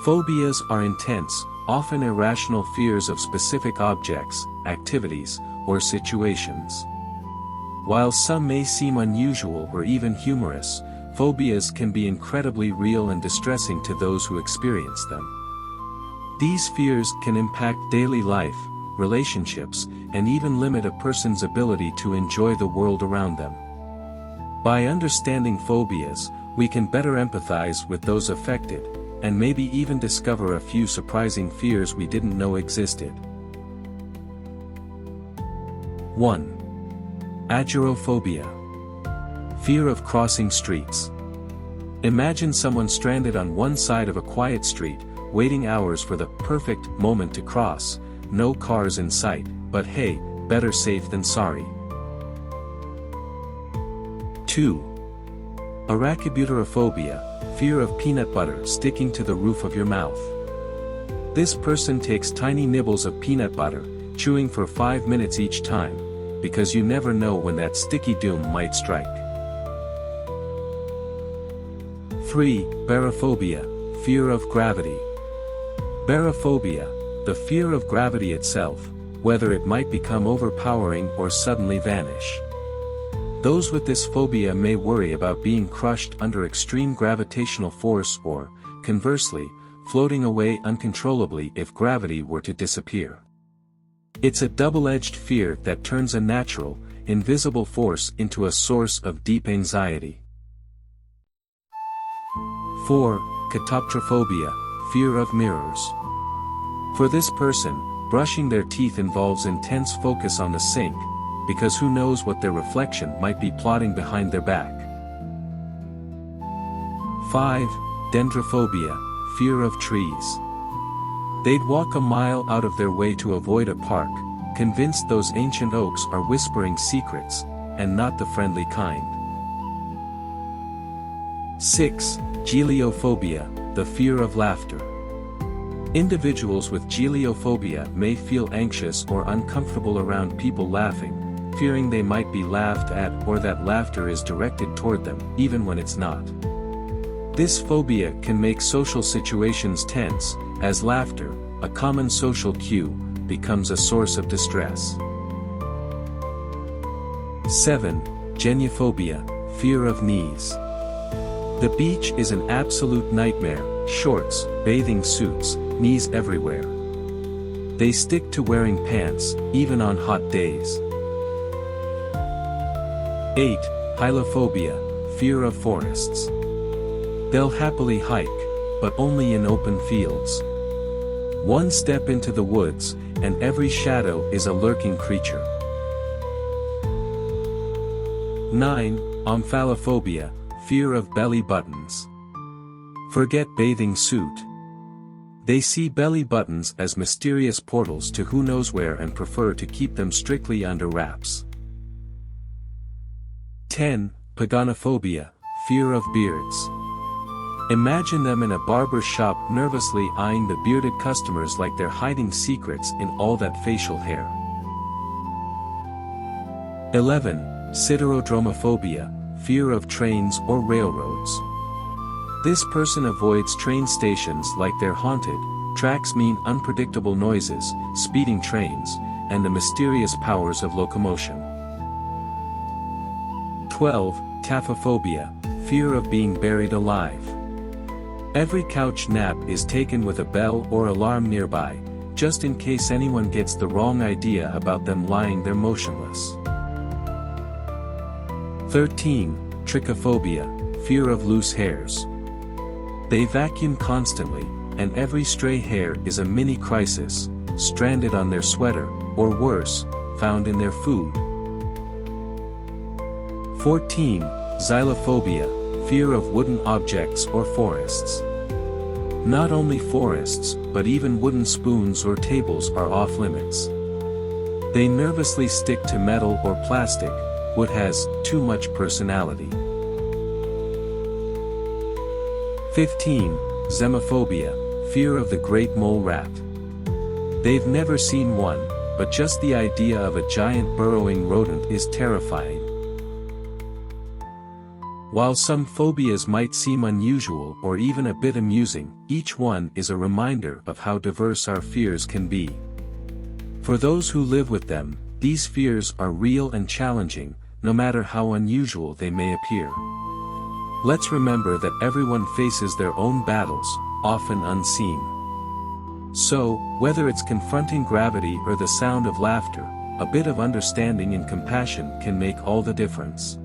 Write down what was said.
Phobias are intense, often irrational fears of specific objects, activities, or situations. While some may seem unusual or even humorous, phobias can be incredibly real and distressing to those who experience them. These fears can impact daily life, relationships, and even limit a person's ability to enjoy the world around them. By understanding phobias, we can better empathize with those affected, and maybe even discover a few surprising fears we didn't know existed. 1. Agoraphobia. Fear of crossing streets. Imagine someone stranded on one side of a quiet street, waiting hours for the perfect moment to cross. No cars in sight, but hey, better safe than sorry. 2. Arachibutyrophobia, fear of peanut butter sticking to the roof of your mouth. This person takes tiny nibbles of peanut butter, chewing for 5 minutes each time, because you never know when that sticky doom might strike. 3. Barophobia, fear of gravity. Barophobia, the fear of gravity itself, whether it might become overpowering or suddenly vanish. Those with this phobia may worry about being crushed under extreme gravitational force or, conversely, floating away uncontrollably if gravity were to disappear. It's a double-edged fear that turns a natural, invisible force into a source of deep anxiety. 4. Catoptrophobia, fear of mirrors. For this person, brushing their teeth involves intense focus on the sink, because who knows what their reflection might be plotting behind their back. 5. Dendrophobia, fear of trees. They'd walk a mile out of their way to avoid a park, convinced those ancient oaks are whispering secrets, and not the friendly kind. 6. Geliophobia, the fear of laughter. Individuals with geliophobia may feel anxious or uncomfortable around people laughing, fearing they might be laughed at or that laughter is directed toward them, even when it's not. This phobia can make social situations tense, as laughter, a common social cue, becomes a source of distress. 7. Geniophobia, fear of knees. The beach is an absolute nightmare, shorts, bathing suits, knees everywhere. They stick to wearing pants, even on hot days. 8. Hylophobia, fear of forests. They'll happily hike, but only in open fields. One step into the woods, and every shadow is a lurking creature. 9. Omphalophobia, fear of belly buttons. Forget bathing suit. They see belly buttons as mysterious portals to who knows where and prefer to keep them strictly under wraps. 10. Paganophobia, fear of beards. Imagine them in a barber shop nervously eyeing the bearded customers like they're hiding secrets in all that facial hair. 11. Siderodromophobia, fear of trains or railroads. This person avoids train stations like they're haunted. Tracks mean unpredictable noises, speeding trains, and the mysterious powers of locomotion. 12. Taphophobia, fear of being buried alive. Every couch nap is taken with a bell or alarm nearby, just in case anyone gets the wrong idea about them lying there motionless. 13. Trichophobia, fear of loose hairs. They vacuum constantly, and every stray hair is a mini crisis, stranded on their sweater, or worse, found in their food. 14. Xylophobia, fear of wooden objects or forests. Not only forests, but even wooden spoons or tables are off limits. They nervously stick to metal or plastic. Wood has too much personality. 15. Xenophobia, fear of the great mole rat. They've never seen one, but just the idea of a giant burrowing rodent is terrifying. While some phobias might seem unusual or even a bit amusing, each one is a reminder of how diverse our fears can be. For those who live with them, these fears are real and challenging, no matter how unusual they may appear. Let's remember that everyone faces their own battles, often unseen. So, whether it's confronting gravity or the sound of laughter, a bit of understanding and compassion can make all the difference.